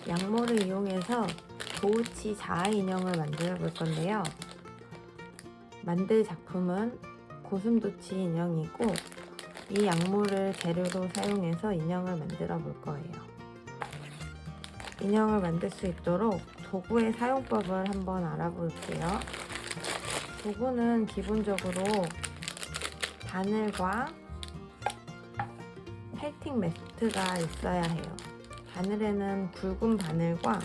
양모를 이용해서 도우치 자아 인형을 만들어 볼 건데요. 만들 작품은 고슴도치 인형이고, 이 양모를 재료로 사용해서 인형을 만들어 볼 거예요. 인형을 만들 수 있도록 도구의 사용법을 한번 알아볼게요. 도구는 기본적으로 바늘과 펠팅 매트가 있어야 해요. 바늘에는 굵은 바늘과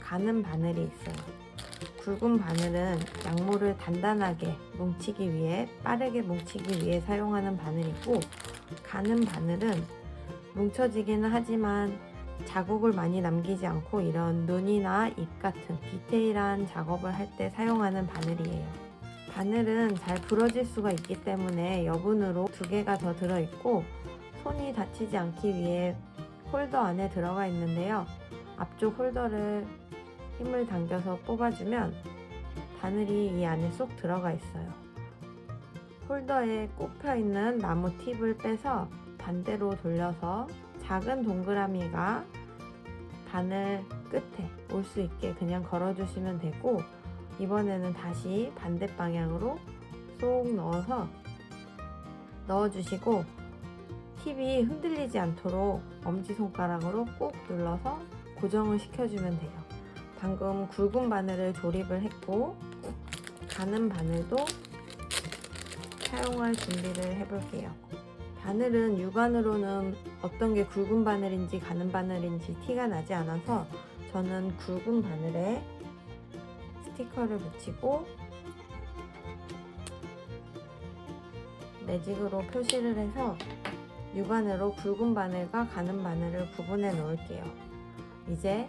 가는 바늘이 있어요. 굵은 바늘은 양모를 단단하게 뭉치기 위해, 빠르게 뭉치기 위해 사용하는 바늘이고, 가는 바늘은 뭉쳐지기는 하지만 자국을 많이 남기지 않고 이런 눈이나 입 같은 디테일한 작업을 할 때 사용하는 바늘이에요. 바늘은 잘 부러질 수가 있기 때문에 여분으로 2개가 더 들어있고, 손이 다치지 않기 위해 홀더 안에 들어가 있는데요. 앞쪽 홀더를 힘을 당겨서 뽑아주면 바늘이 이 안에 쏙 들어가 있어요. 홀더에 꼽혀 있는 나무 팁을 빼서 반대로 돌려서 작은 동그라미가 바늘 끝에 올 수 있게 그냥 걸어주시면 되고, 이번에는 다시 반대 방향으로 쏙 넣어주시고 팁이 흔들리지 않도록 엄지손가락으로 꾹 눌러서 고정을 시켜주면 돼요. 방금 굵은 바늘을 조립을 했고, 가는 바늘도 사용할 준비를 해볼게요. 바늘은 육안으로는 어떤 게 굵은 바늘인지 가는 바늘인지 티가 나지 않아서 저는 굵은 바늘에 스티커를 붙이고 매직으로 표시를 해서 육안으로 굵은 바늘과 가는 바늘을 구분해 놓을게요. 이제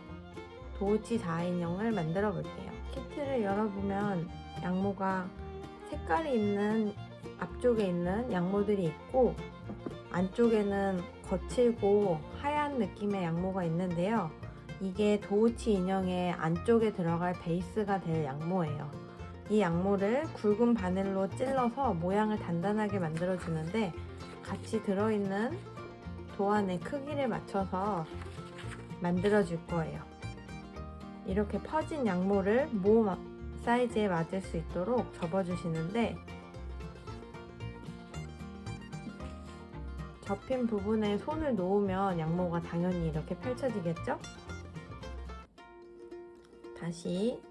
도우치 자아 인형을 만들어 볼게요. 키트를 열어보면 양모가 색깔이 있는 앞쪽에 있는 양모들이 있고, 안쪽에는 거칠고 하얀 느낌의 양모가 있는데요. 이게 도우치 인형의 안쪽에 들어갈 베이스가 될 양모예요. 이 양모를 굵은 바늘로 찔러서 모양을 단단하게 만들어 주는데, 같이 들어있는 도안의 크기를 맞춰서 만들어 줄 거예요. 이렇게 퍼진 양모를 모 사이즈에 맞을 수 있도록 접어 주시는데, 접힌 부분에 손을 놓으면 양모가 당연히 이렇게 펼쳐지겠죠? 다시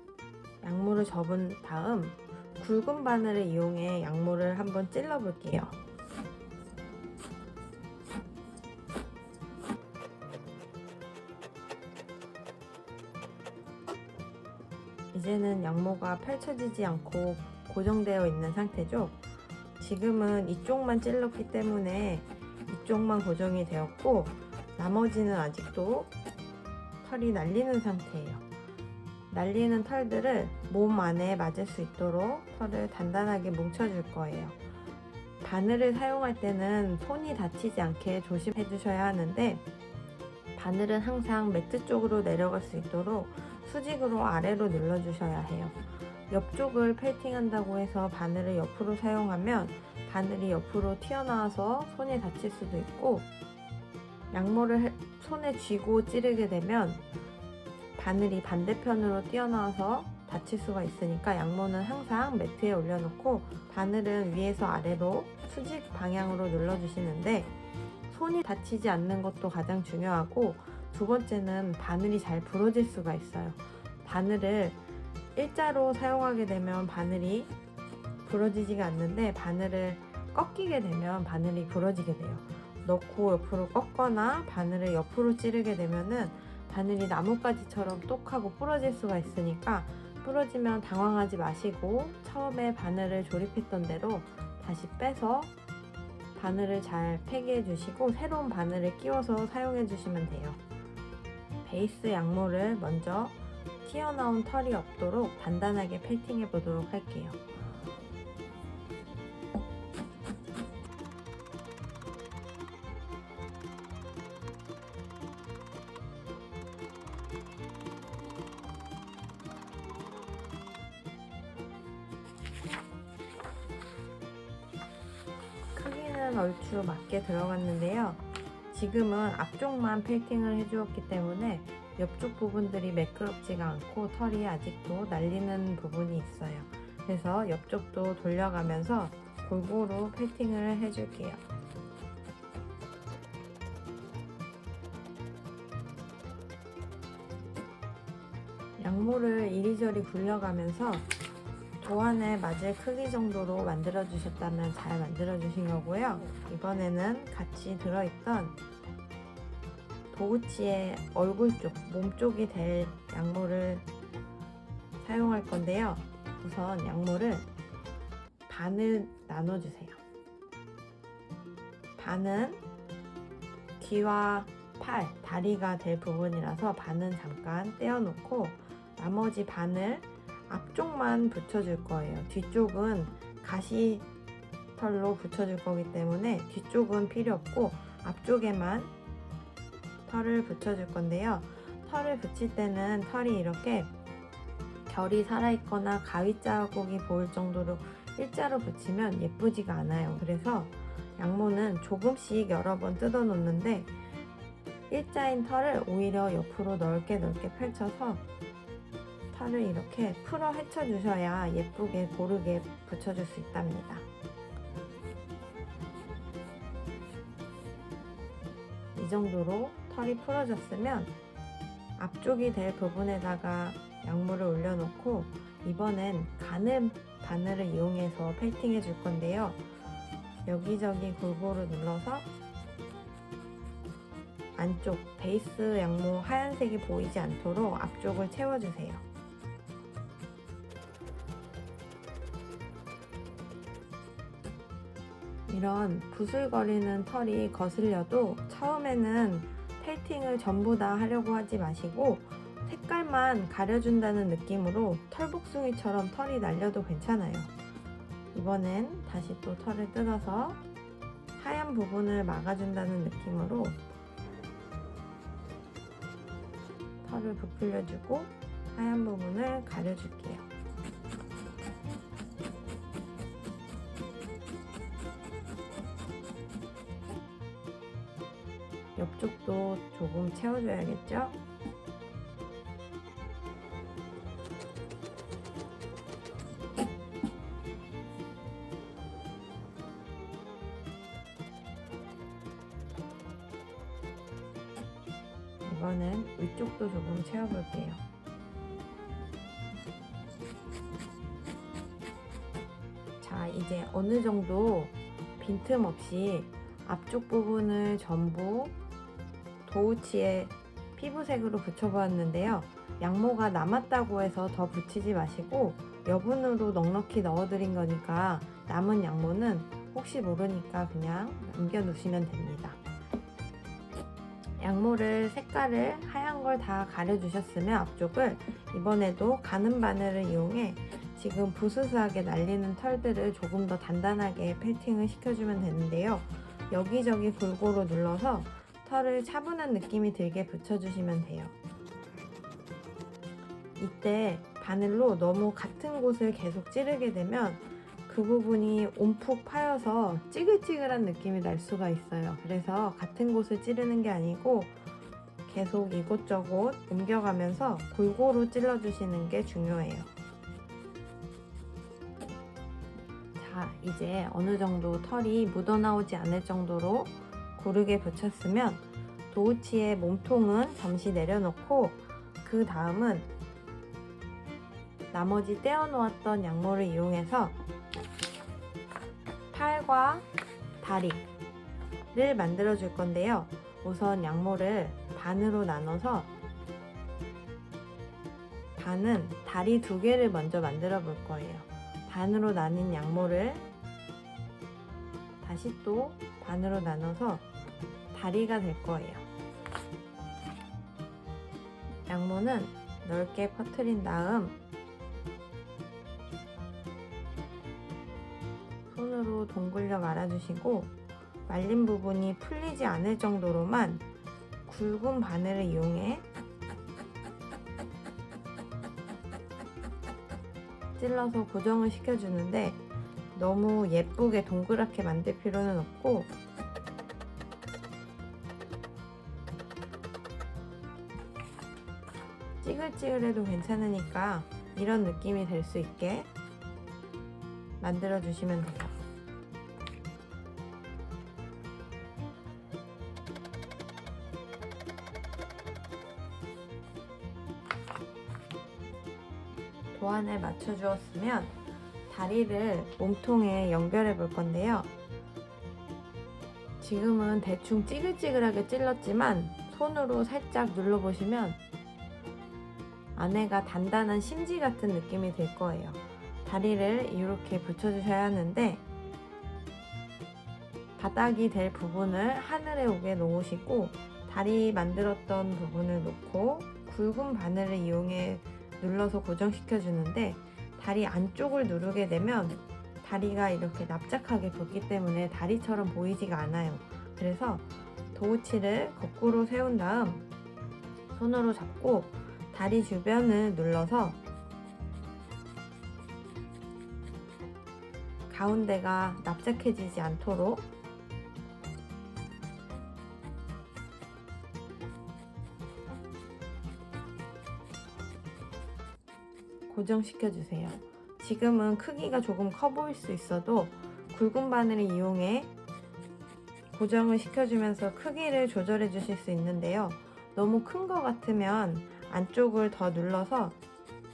양모를 접은 다음 굵은 바늘을 이용해 양모를 한번 찔러 볼게요. 이제는 양모가 펼쳐지지 않고 고정되어 있는 상태죠. 지금은 이쪽만 찔렀기 때문에 이쪽만 고정이 되었고, 나머지는 아직도 털이 날리는 상태예요. 날리는 털들을 몸 안에 맞을 수 있도록 털을 단단하게 뭉쳐줄 거예요. 바늘을 사용할 때는 손이 다치지 않게 조심해 주셔야 하는데, 바늘은 항상 매트 쪽으로 내려갈 수 있도록 수직으로 아래로 눌러주셔야 해요. 옆쪽을 펠팅한다고 해서 바늘을 옆으로 사용하면 바늘이 옆으로 튀어나와서 손에 다칠 수도 있고, 양모를 손에 쥐고 찌르게 되면 바늘이 반대편으로 튀어나와서 다칠 수가 있으니까 양모는 항상 매트에 올려놓고 바늘은 위에서 아래로 수직 방향으로 눌러주시는데, 손이 다치지 않는 것도 가장 중요하고, 두 번째는 바늘이 잘 부러질 수가 있어요. 바늘을 일자로 사용하게 되면 바늘이 부러지지가 않는데, 바늘을 꺾이게 되면 바늘이 부러지게 돼요. 넣고 옆으로 꺾거나 바늘을 옆으로 찌르게 되면은 바늘이 나뭇가지처럼 똑하고 부러질 수가 있으니까, 부러지면 당황하지 마시고 처음에 바늘을 조립했던 대로 다시 빼서 바늘을 잘 폐기해 주시고 새로운 바늘을 끼워서 사용해 주시면 돼요. 베이스 양모를 먼저 튀어나온 털이 없도록 단단하게 펠팅해 보도록 할게요. 크기는 얼추 맞게 들어갔는데요. 지금은 앞쪽만 펠팅을 해주었기 때문에 옆쪽 부분들이 매끄럽지가 않고 털이 아직도 날리는 부분이 있어요. 그래서 옆쪽도 돌려가면서 골고루 패팅을 해줄게요. 양모를 이리저리 굴려가면서 도안에 맞을 크기 정도로 만들어 주셨다면 잘 만들어 주신 거고요. 이번에는 같이 들어있던 도우치의 얼굴 쪽, 몸 쪽이 될 양모를 사용할 건데요. 우선 양모를 반을 나눠주세요. 반은 귀와 팔, 다리가 될 부분이라서 반은 잠깐 떼어놓고 나머지 반을 앞쪽만 붙여줄 거예요. 뒤쪽은 가시털로 붙여줄 거기 때문에 뒤쪽은 필요 없고 앞쪽에만 털을 붙여줄 건데요. 털을 붙일 때는 털이 이렇게 결이 살아있거나 가위 자국이 보일 정도로 일자로 붙이면 예쁘지가 않아요. 그래서 양모는 조금씩 여러 번 뜯어 놓는데 일자인 털을 오히려 옆으로 넓게 펼쳐서 털을 이렇게 풀어 헤쳐 주셔야 예쁘게 고르게 붙여줄 수 있답니다. 이 정도로 털이 풀어졌으면 앞쪽이 될 부분에다가 양모를 올려놓고 이번엔 가는 바늘을 이용해서 페이팅해 줄 건데요. 여기저기 골고루 눌러서 안쪽 베이스 양모 하얀색이 보이지 않도록 앞쪽을 채워주세요. 이런 부슬거리는 털이 거슬려도 처음에는 페이팅을 전부 다 하려고 하지 마시고 색깔만 가려준다는 느낌으로 털복숭이처럼 털이 날려도 괜찮아요. 이번엔 다시 또 털을 뜯어서 하얀 부분을 막아준다는 느낌으로 털을 부풀려주고 하얀 부분을 가려줄게요. 옆쪽도 조금 채워줘야겠죠? 이번엔 위쪽도 조금 채워볼게요. 자, 이제 어느 정도 빈틈없이 앞쪽 부분을 전부 도우치의 피부색으로 붙여보았는데요. 양모가 남았다고 해서 더 붙이지 마시고 여분으로 넉넉히 넣어드린 거니까 남은 양모는 혹시 모르니까 그냥 남겨놓으시면 됩니다. 양모를 색깔을 하얀 걸 다 가려주셨으면 앞쪽을 이번에도 가는 바늘을 이용해 지금 부스스하게 날리는 털들을 조금 더 단단하게 페이팅을 시켜주면 되는데요. 여기저기 골고루 눌러서 털을 차분한 느낌이 들게 붙여주시면 돼요. 이때 바늘로 너무 같은 곳을 계속 찌르게 되면 그 부분이 움푹 파여서 찌글찌글한 느낌이 날 수가 있어요. 그래서 같은 곳을 찌르는 게 아니고 계속 이곳저곳 옮겨가면서 골고루 찔러주시는 게 중요해요. 자, 이제 어느 정도 털이 묻어나오지 않을 정도로 고르게 붙였으면 도우치의 몸통은 잠시 내려놓고 그 다음은 나머지 떼어놓았던 양모를 이용해서 팔과 다리를 만들어 줄 건데요. 우선 양모를 반으로 나눠서 반은 다리 2개를 먼저 만들어 볼 거예요. 반으로 나뉜 양모를 다시 또 반으로 나눠서 다리가 될 거예요. 양모는 넓게 퍼뜨린 다음 손으로 동글려 말아주시고 말린 부분이 풀리지 않을 정도로만 굵은 바늘을 이용해 찔러서 고정을 시켜주는데 너무 예쁘게 동그랗게 만들 필요는 없고 찌글찌글해도 괜찮으니까 이런 느낌이 될 수 있게 만들어 주시면 돼요. 도안을 맞춰 주었으면 다리를 몸통에 연결해 볼 건데요. 지금은 대충 찌글찌글하게 찔렀지만 손으로 살짝 눌러보시면 안에가 단단한 심지 같은 느낌이 들 거예요. 다리를 이렇게 붙여주셔야 하는데 바닥이 될 부분을 하늘에 오게 놓으시고 다리 만들었던 부분을 놓고 굵은 바늘을 이용해 눌러서 고정시켜 주는데 다리 안쪽을 누르게 되면 다리가 이렇게 납작하게 붙기 때문에 다리처럼 보이지가 않아요. 그래서 도우치를 거꾸로 세운 다음 손으로 잡고 다리 주변을 눌러서 가운데가 납작해지지 않도록 고정시켜 주세요. 지금은 크기가 조금 커 보일 수 있어도 굵은 바늘을 이용해 고정을 시켜주면서 크기를 조절해 주실 수 있는데요. 너무 큰 것 같으면 안쪽을 더 눌러서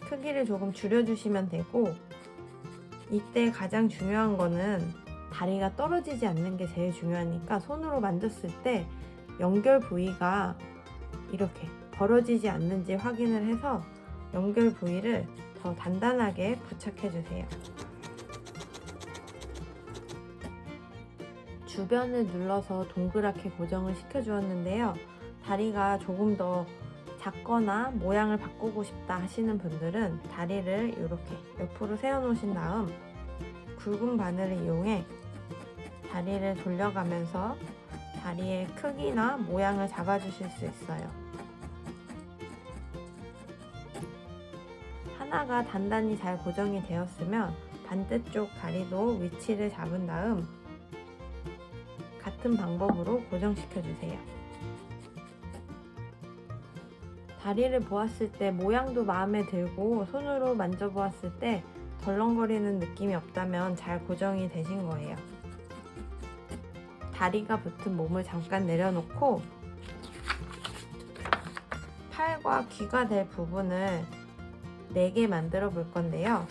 크기를 조금 줄여주시면 되고, 이때 가장 중요한 거는 다리가 떨어지지 않는 게 제일 중요하니까 손으로 만졌을 때 연결 부위가 이렇게 벌어지지 않는지 확인을 해서 연결 부위를 더 단단하게 부착해 주세요. 주변을 눌러서 동그랗게 고정을 시켜 주었는데요. 다리가 조금 더 작거나 모양을 바꾸고 싶다 하시는 분들은 다리를 이렇게 옆으로 세워 놓으신 다음 굵은 바늘을 이용해 다리를 돌려가면서 다리의 크기나 모양을 잡아 주실 수 있어요. 하나가 단단히 잘 고정이 되었으면 반대쪽 다리도 위치를 잡은 다음 같은 방법으로 고정시켜 주세요. 다리를 보았을 때 모양도 마음에 들고 손으로 만져보았을 때 덜렁거리는 느낌이 없다면 잘 고정이 되신 거예요. 다리가 붙은 몸을 잠깐 내려놓고 팔과 귀가 될 부분을 4개 만들어 볼 건데요.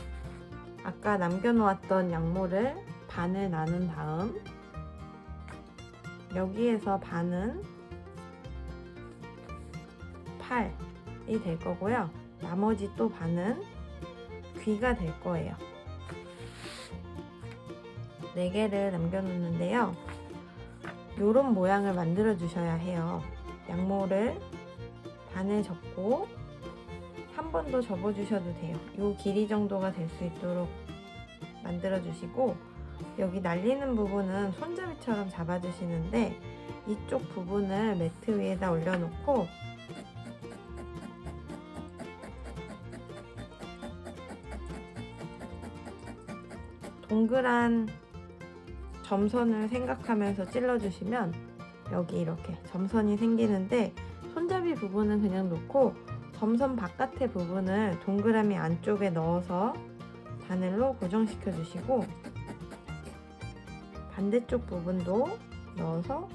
아까 남겨놓았던 양모를 반을 나눈 다음 여기에서 반은 팔이 될 거고요. 나머지 또 반은 귀가 될 거예요. 4개를 남겨놓는데요. 이런 모양을 만들어 주셔야 해요. 양모를 반을 접고 한 번 더 접어 주셔도 돼요. 이 길이 정도가 될 수 있도록 만들어 주시고, 여기 날리는 부분은 손잡이처럼 잡아 주시는데 이쪽 부분을 매트 위에다 올려놓고 동그란 점선을 생각하면서 찔러주시면 여기 이렇게 점선이 생기는데, 손잡이 부분은 그냥 놓고 점선 바깥의 부분을 동그라미 안쪽에 넣어서 바늘로 고정시켜 주시고 반대쪽 부분도 넣어서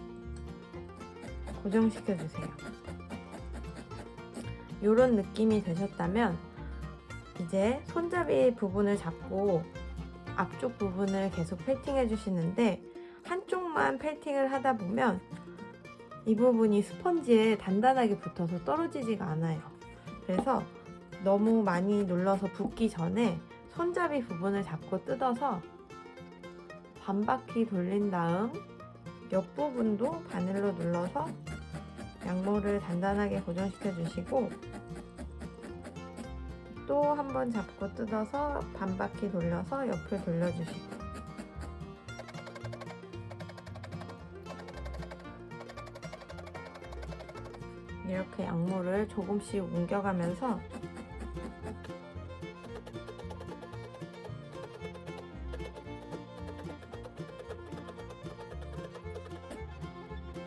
고정시켜 주세요. 이런 느낌이 되셨다면 이제 손잡이 부분을 잡고 앞쪽 부분을 계속 펠팅해 주시는데, 한쪽만 펠팅을 하다 보면 이 부분이 스펀지에 단단하게 붙어서 떨어지지가 않아요. 그래서 너무 많이 눌러서 붓기 전에 손잡이 부분을 잡고 뜯어서 반 바퀴 돌린 다음 옆부분도 바늘로 눌러서 양모를 단단하게 고정시켜 주시고, 또 한 번 잡고 뜯어서 반 바퀴 돌려서 옆을 돌려주시고, 이렇게 양모를 조금씩 옮겨가면서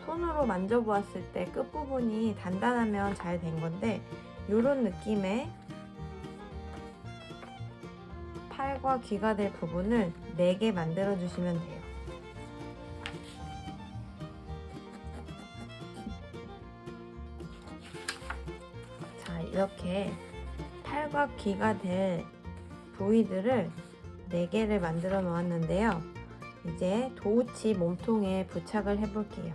손으로 만져보았을 때 끝부분이 단단하면 잘 된 건데, 이런 느낌의 팔과 귀가 될 부분을 4개 만들어 주시면 돼요. 자, 이렇게 팔과 귀가 될 부위들을 4개를 만들어 놓았는데요. 이제 도우치 몸통에 부착을 해 볼게요.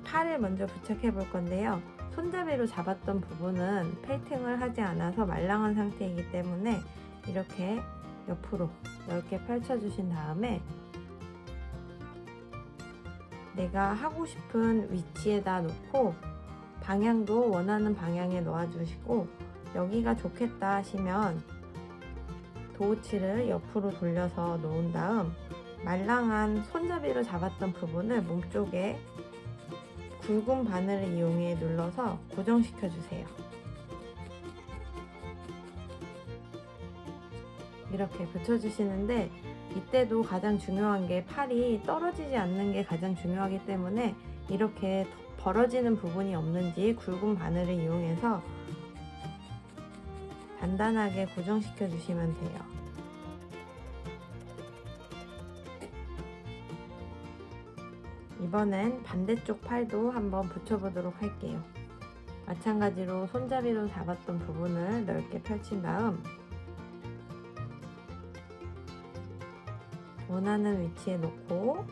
팔을 먼저 부착해 볼 건데요. 손잡이로 잡았던 부분은 펠팅을 하지 않아서 말랑한 상태이기 때문에 이렇게 옆으로 넓게 펼쳐 주신 다음에 내가 하고 싶은 위치에다 놓고 방향도 원하는 방향에 놓아 주시고, 여기가 좋겠다 하시면 도우치를 옆으로 돌려서 놓은 다음 말랑한 손잡이로 잡았던 부분을 몸쪽에 굵은 바늘을 이용해 눌러서 고정시켜 주세요. 이렇게 붙여주시는데, 이때도 가장 중요한 게 팔이 떨어지지 않는 게 가장 중요하기 때문에 이렇게 벌어지는 부분이 없는지 굵은 바늘을 이용해서 단단하게 고정시켜 주시면 돼요. 이번엔 반대쪽 팔도 한번 붙여보도록 할게요. 마찬가지로 손잡이로 잡았던 부분을 넓게 펼친 다음 원하는 위치에 놓고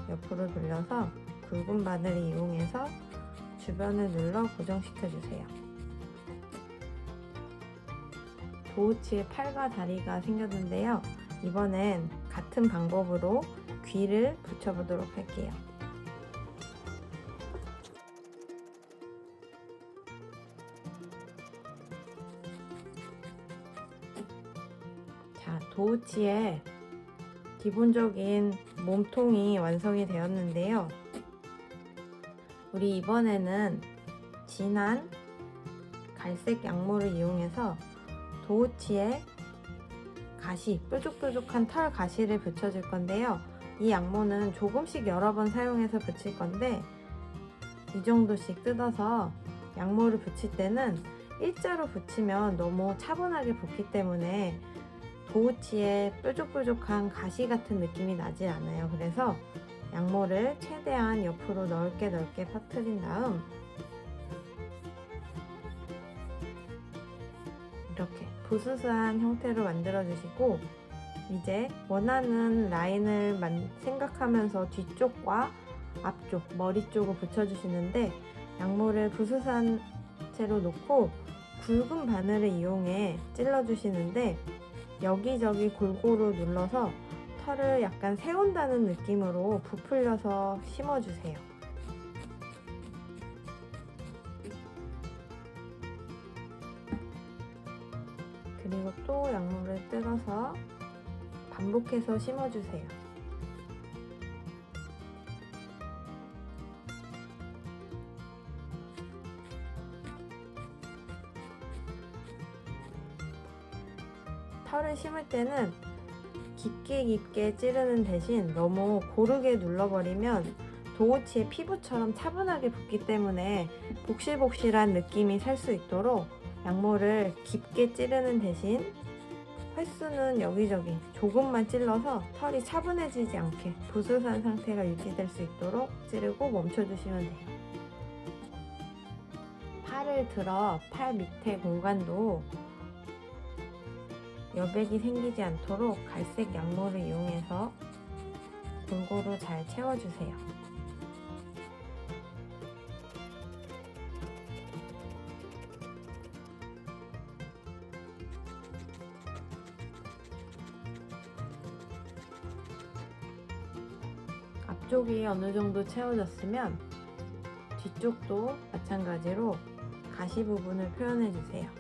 옆으로 돌려서 굵은 바늘을 이용해서 주변을 눌러 고정시켜 주세요. 도우치에 팔과 다리가 생겼는데요. 이번엔 같은 방법으로 귀를 붙여보도록 할게요. 자, 도우치의 기본적인 몸통이 완성이 되었는데요. 우리 이번에는 진한 갈색 양모를 이용해서 도우치에 가시, 뾰족뾰족한 털 가시를 붙여줄 건데요. 이 양모는 조금씩 여러 번 사용해서 붙일 건데, 이 정도씩 뜯어서 양모를 붙일 때는 일자로 붙이면 너무 차분하게 붙기 때문에 도우치에 뾰족뾰족한 가시 같은 느낌이 나지 않아요. 그래서 양모를 최대한 옆으로 넓게 퍼뜨린 다음 이렇게 부스스한 형태로 만들어 주시고, 이제 원하는 라인을 생각하면서 뒤쪽과 앞쪽, 머리 쪽을 붙여 주시는데, 양모를 부스스한 채로 놓고 굵은 바늘을 이용해 찔러 주시는데, 여기저기 골고루 눌러서 털을 약간 세운다는 느낌으로 부풀려서 심어주세요. 그리고 또 양모를 뜯어서 반복해서 심어주세요. 털을 심을 때는 깊게 찌르는 대신 너무 고르게 눌러버리면 도우치의 피부처럼 차분하게 붙기 때문에 복실복실한 느낌이 살 수 있도록 양모를 깊게 찌르는 대신 횟수는 여기저기 조금만 찔러서 털이 차분해지지 않게 부스스한 상태가 유지될 수 있도록 찌르고 멈춰주시면 돼요. 팔을 들어 팔 밑에 공간도 여백이 생기지 않도록 갈색 양모를 이용해서 골고루 잘 채워주세요. 앞쪽이 어느 정도 채워졌으면 뒤쪽도 마찬가지로 가시 부분을 표현해 주세요.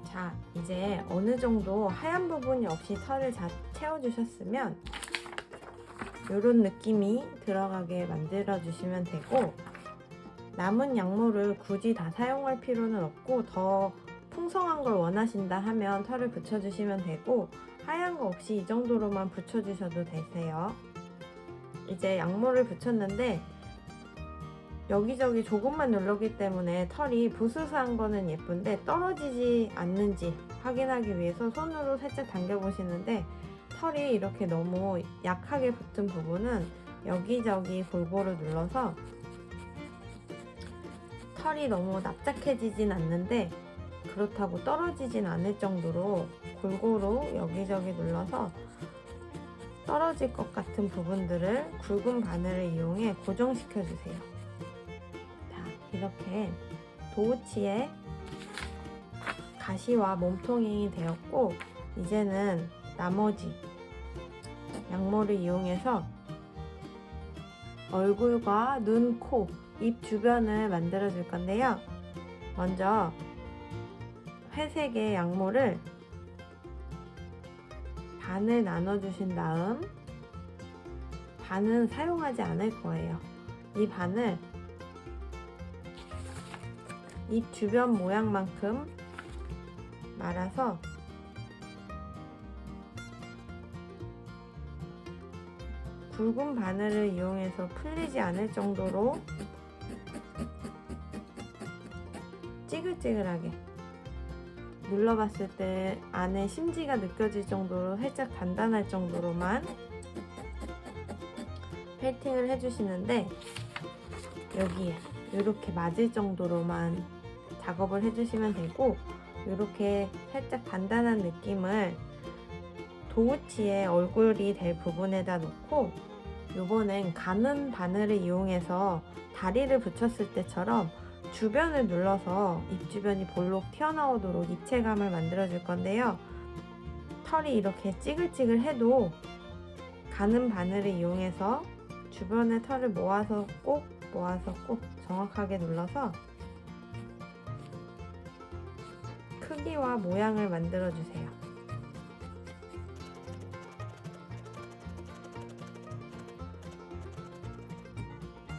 자, 이제 어느 정도 하얀 부분이 없이 털을 다 채워주셨으면 이런 느낌이 들어가게 만들어 주시면 되고, 남은 양모를 굳이 다 사용할 필요는 없고 더 풍성한 걸 원하신다 하면 털을 붙여주시면 되고, 하얀 거 없이 이 정도로만 붙여주셔도 되세요. 이제 양모를 붙였는데 여기저기 조금만 눌렀기 때문에 털이 부스스한 거는 예쁜데 떨어지지 않는지 확인하기 위해서 손으로 살짝 당겨 보시는데, 털이 이렇게 너무 약하게 붙은 부분은 여기저기 골고루 눌러서 털이 너무 납작해지진 않는데 그렇다고 떨어지진 않을 정도로 골고루 여기저기 눌러서 떨어질 것 같은 부분들을 굵은 바늘을 이용해 고정시켜 주세요. 자, 이렇게 도우치에 가시와 몸통이 되었고, 이제는 나머지 양모를 이용해서 얼굴과 눈, 코, 입 주변을 만들어 줄 건데요. 먼저 회색의 양모를 반을 나눠 주신 다음, 반은 사용하지 않을 거예요. 이 반을 입 주변 모양만큼 말아서 굵은 바늘을 이용해서 풀리지 않을 정도로 찌글찌글하게 눌러봤을 때 안에 심지가 느껴질 정도로 살짝 단단할 정도로만 펠팅을 해주시는데, 여기에 이렇게 맞을 정도로만 작업을 해주시면 되고, 이렇게 살짝 단단한 느낌을 도우치의 얼굴이 될 부분에다 놓고, 이번엔 가는 바늘을 이용해서 다리를 붙였을 때처럼 주변을 눌러서 입 주변이 볼록 튀어나오도록 입체감을 만들어 줄 건데요. 털이 이렇게 찌글찌글해도 가는 바늘을 이용해서 주변의 털을 모아서 꼭 정확하게 눌러서 크기와 모양을 만들어 주세요.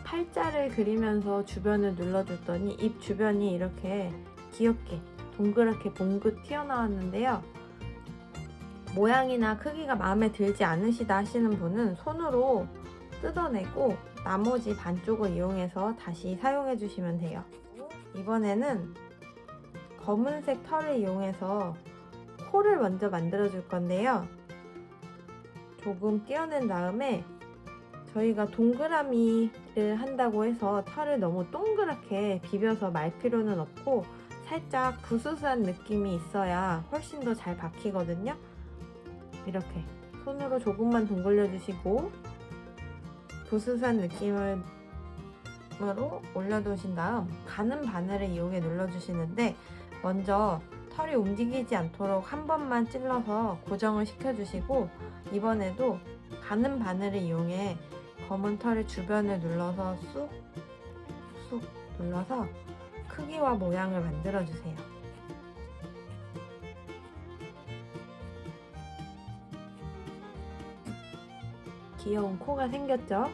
팔자를 그리면서 주변을 눌러줬더니 입 주변이 이렇게 귀엽게 동그랗게 봉긋 튀어나왔는데요. 모양이나 크기가 마음에 들지 않으시다 하시는 분은 손으로 뜯어내고 나머지 반쪽을 이용해서 다시 사용해 주시면 돼요. 이번에는 검은색 털을 이용해서 코를 먼저 만들어 줄 건데요. 조금 떼어낸 다음에 저희가 동그라미를 한다고 해서 털을 너무 동그랗게 비벼서 말 필요는 없고, 살짝 부스스한 느낌이 있어야 훨씬 더 잘 박히거든요. 이렇게 손으로 조금만 동글려 주시고 부스스한 느낌으로 올려두신 다음 가는 바늘을 이용해 눌러주시는데, 먼저 털이 움직이지 않도록 한 번만 찔러서 고정을 시켜주시고, 이번에도 가는 바늘을 이용해 검은 털의 주변을 눌러서 쑥 눌러서 크기와 모양을 만들어 주세요. 귀여운 코가 생겼죠?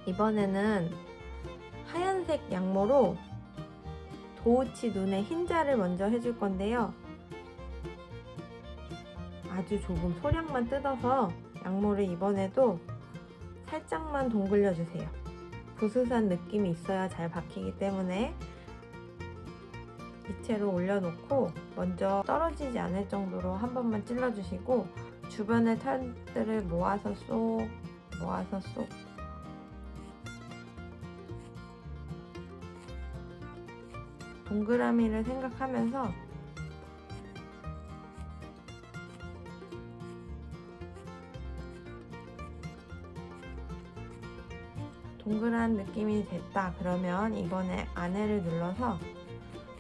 이번에는 하얀색 양모로 도우치 눈에 흰자를 먼저 해줄 건데요. 아주 조금 소량만 뜯어서 양모를 이번에도 살짝만 동글려 주세요. 부스스한 느낌이 있어야 잘 박히기 때문에 이채로 올려놓고 먼저 떨어지지 않을 정도로 한 번만 찔러주시고, 주변의 털들을 모아서 쏙 동그라미를 생각하면서 동그란 느낌이 됐다 그러면 이번에 안에를 눌러서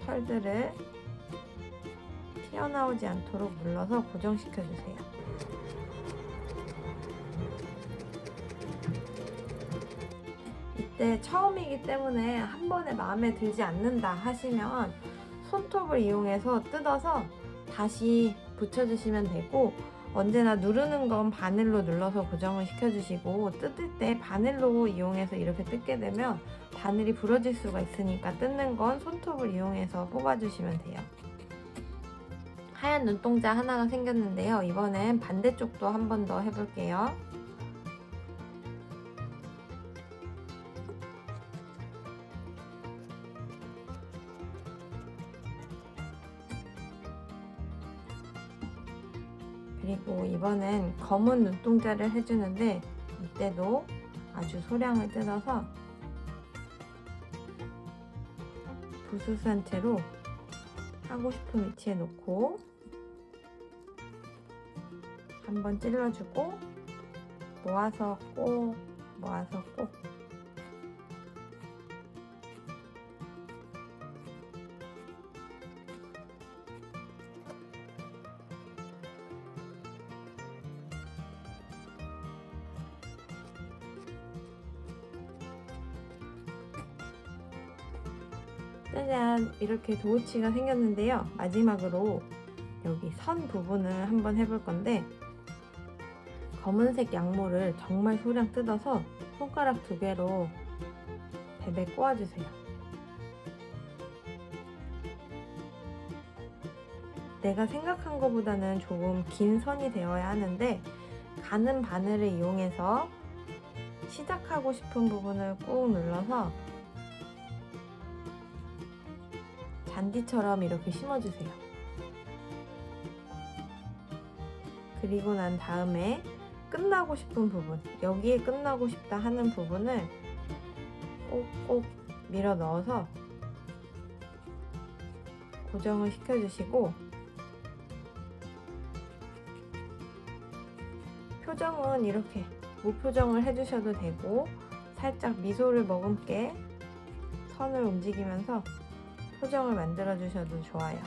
털들을 튀어나오지 않도록 눌러서 고정시켜 주세요. 이때 처음이기 때문에 한 번에 마음에 들지 않는다 하시면 손톱을 이용해서 뜯어서 다시 붙여주시면 되고, 언제나 누르는 건 바늘로 눌러서 고정을 시켜주시고, 뜯을 때 바늘로 이용해서 이렇게 뜯게 되면 바늘이 부러질 수가 있으니까 뜯는 건 손톱을 이용해서 뽑아주시면 돼요. 하얀 눈동자 하나가 생겼는데요. 이번엔 반대쪽도 한 번 더 해볼게요. 그리고 이번엔 검은 눈동자를 해주는데 이때도 아주 소량을 뜯어서 부스스한 채로 하고 싶은 위치에 놓고 한번 찔러주고 모아서 꼭 짜잔! 이렇게 도우치가 생겼는데요. 마지막으로 여기 선 부분을 한번 해볼 건데 검은색 양모를 정말 소량 뜯어서 손가락 2개로 베베 꼬아주세요. 내가 생각한 것보다는 조금 긴 선이 되어야 하는데 가는 바늘을 이용해서 시작하고 싶은 부분을 꾹 눌러서 잔디처럼 이렇게 심어주세요. 그리고 난 다음에 끝나고 싶은 부분, 여기에 끝나고 싶다 하는 부분을 꼭꼭 밀어 넣어서 고정을 시켜주시고 표정은 이렇게 무표정을 해주셔도 되고 살짝 미소를 머금게 선을 움직이면서 표정을 만들어 주셔도 좋아요.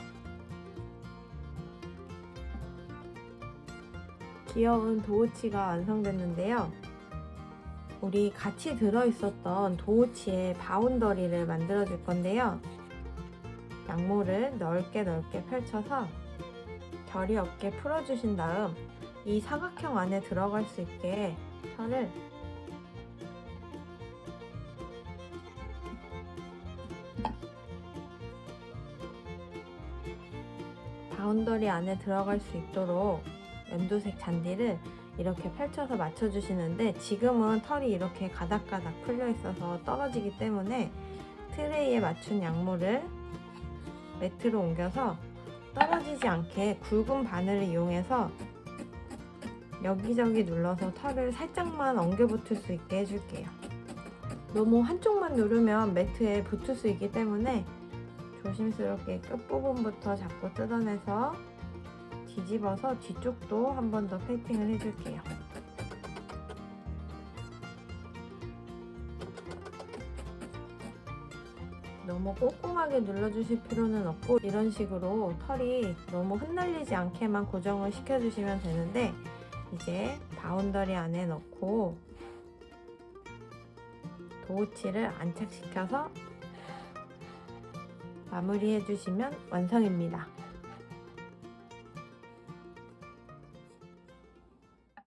귀여운 도우치가 완성됐는데요. 우리 같이 들어있었던 도우치의 바운더리를 만들어 줄 건데요. 양모를 넓게 펼쳐서 결이 없게 풀어주신 다음 이 사각형 안에 들어갈 수 있게 털을 바운더리 안에 들어갈 수 있도록 연두색 잔디를 이렇게 펼쳐서 맞춰주시는데 지금은 털이 이렇게 가닥가닥 풀려 있어서 떨어지기 때문에 트레이에 맞춘 양모를 매트로 옮겨서 떨어지지 않게 굵은 바늘을 이용해서 여기저기 눌러서 털을 살짝만 엉겨 붙을 수 있게 해줄게요. 너무 한쪽만 누르면 매트에 붙을 수 있기 때문에 조심스럽게 끝부분부터 잡고 뜯어내서 뒤집어서 뒤쪽도 한 번 더 페이팅을 해줄게요. 너무 꼼꼼하게 눌러주실 필요는 없고 이런 식으로 털이 너무 흩날리지 않게만 고정을 시켜주시면 되는데 이제 바운더리 안에 넣고 도우치를 안착시켜서 마무리해 주시면 완성입니다.